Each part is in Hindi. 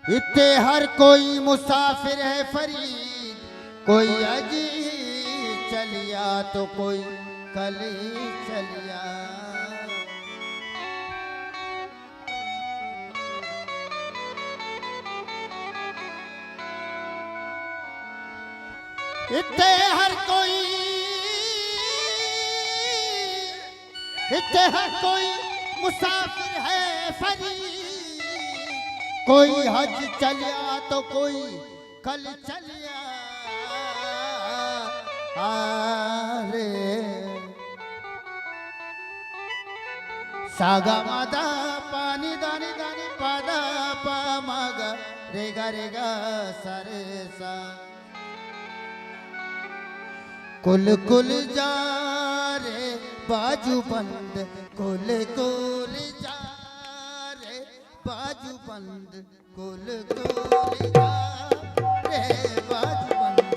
इत्ते हर कोई मुसाफिर है फरीद, कोई अजी चलिया तो कोई कल चलिया। इत्ते हर कोई, इत्ते हर कोई मुसाफिर है फरीद, कोई हज चलिया तो कोई कल चलिया। आरे सागा मादा पानी दानी दानी पादा पा मागा रेगा रेगा सारे सा। कुल कुल जा रे बाजू बंद, कुल कुल जा रे बाजू बंद, कुल कुल जा रे बाजू बंद,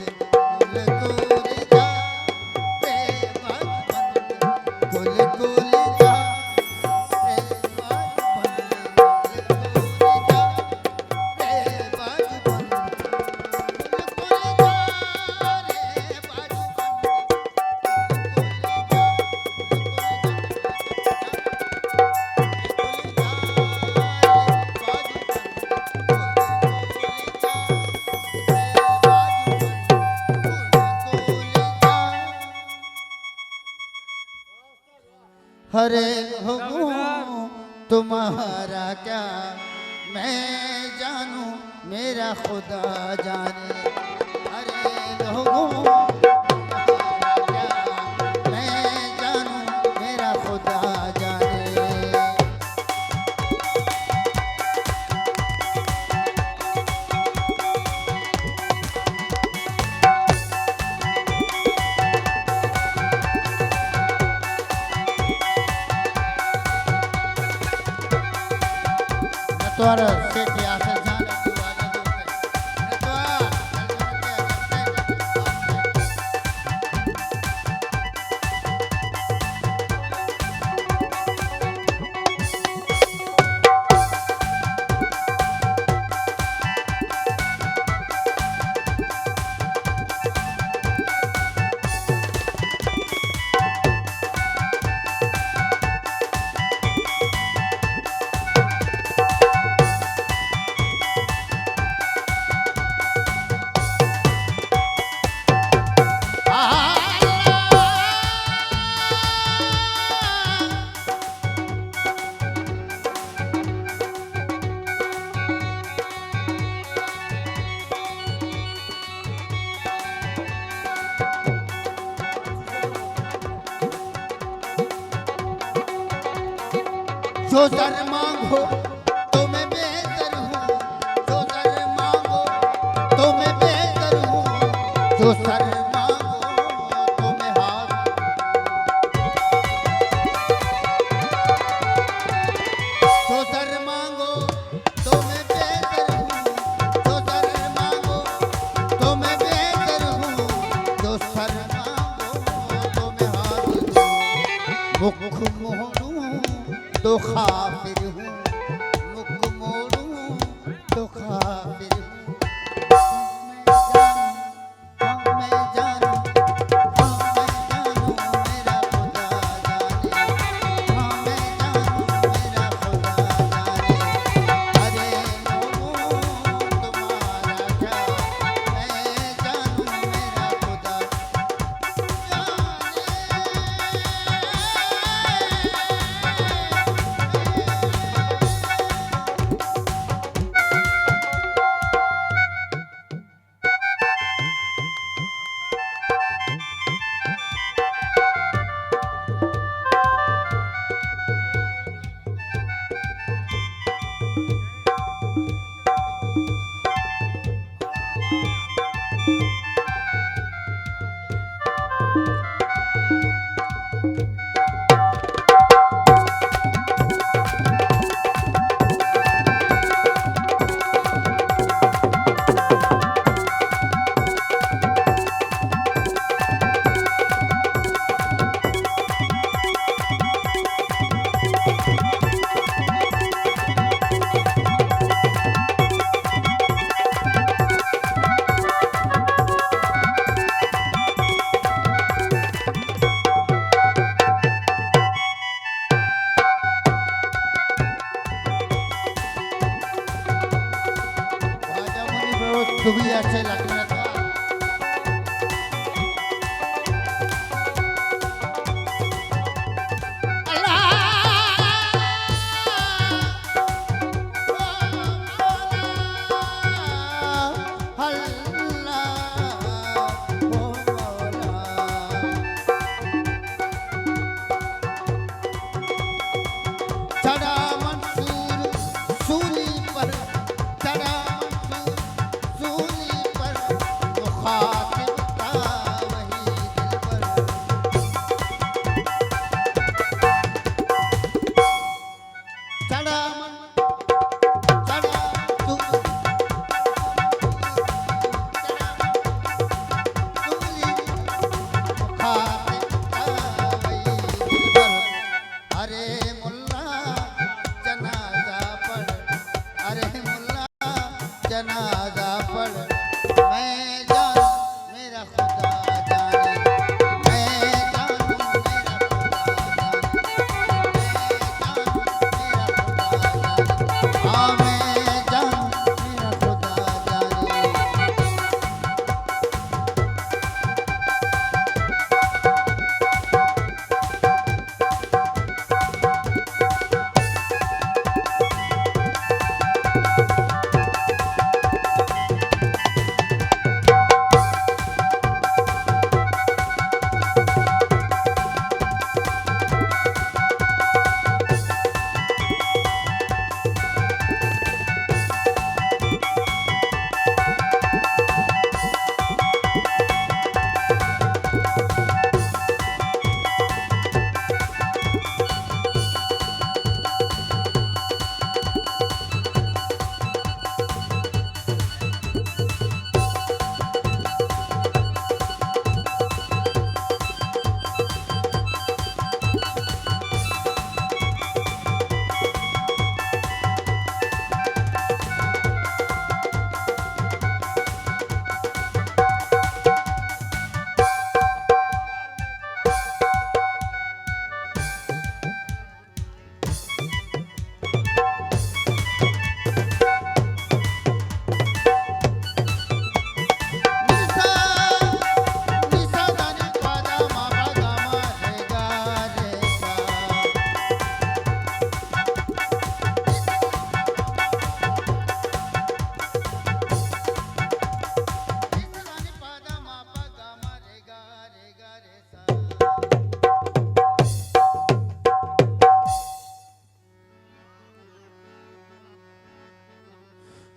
कुल कुल जा रे बाजू बंद, कुल कुल जा रे बाजू बंद, कुल कुल जा रे बाजू बंद, कुल कुल जा रे बाजू हरे हो तुम्हारा क्या मैं जानूं, मेरा खुदा जाने। हरे लोगों तुम्हारा क्या मैं जानूं, मेरा खुदा जाने। नतवार से क्या से जाने तू आजा दूर नतवार जो सर मांगो तो मैं बेहतर हूँ, जो सर मांगो तो मैं बेहतर हूँ, जो सर मांगो तो मैं हाथ। जो सर मांगो तो मैं बेहतर हूँ, जो सर मांगो तो मैं बेहतर हूँ, जो सर मांगो तो मैं हाथ दूँ। मुख मोड़ूं तो खाफिर हूँ, मुख मोड़ूं तो खाफिर हूँ। मैं जानूं, हाँ मैं जानूं, मेरा खुदा जाने। हाँ मैं जानूं, मेरा खुदा जाने। अरे लोगों तुम्हारा क्या मैं जानूं, मेरा खुदा जाने। तू भी अच्छे लग रहा था। चढ़ा मंसूर सूली पर, चढ़ा मंसूर सूली पर, मुखातिब था वही दिल पर। चढ़ा जनाजा पढ़, मैं जानूं मेरा खुदा जाने, मैं जानूं मेरा खुदा जाने, मैं जानूं मेरा खुदा जाने, हाँ मैं जानूं मेरा खुदा जाने।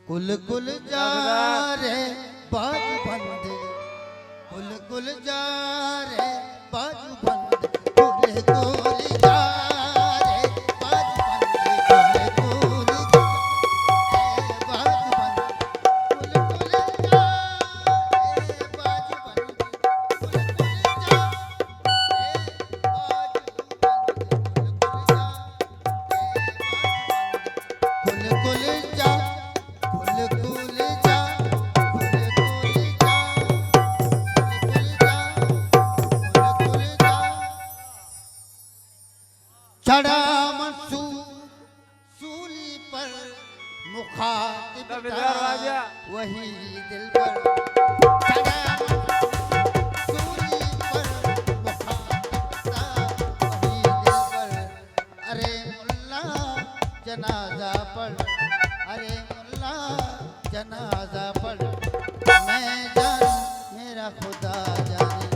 कुल कुल जा रे बाजू बंद, कुल कुल जा रे बाजू बंद, कुल कुल जा रे बाजू बंद, कुल कुल जा रे बाजू बंद, कुल कुल जा रे बाजू बंद, कुल कुल जा रे बाजू बंद, कुल कुल जा चढ़ा मंसूर सूली पर, मुखातिब था वही दिल पर। चढ़ा सूली पर, मुखातिब था वही दिल पर। अरे मुल्ला जनाजा पढ़, अरे मुल्ला जनाजा पढ़, मैं जानूं मेरा खुदा जाने,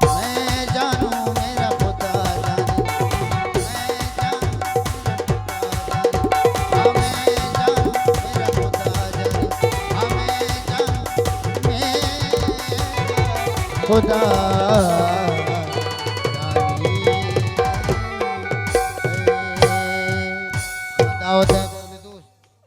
मैं जानूं मेरा खुदा जाने, मैं जानूं मेरा खुदा जाने, हाँ मैं जानूं मेरा खुदा जाने, हाँ मैं जानूं मेरा खुदा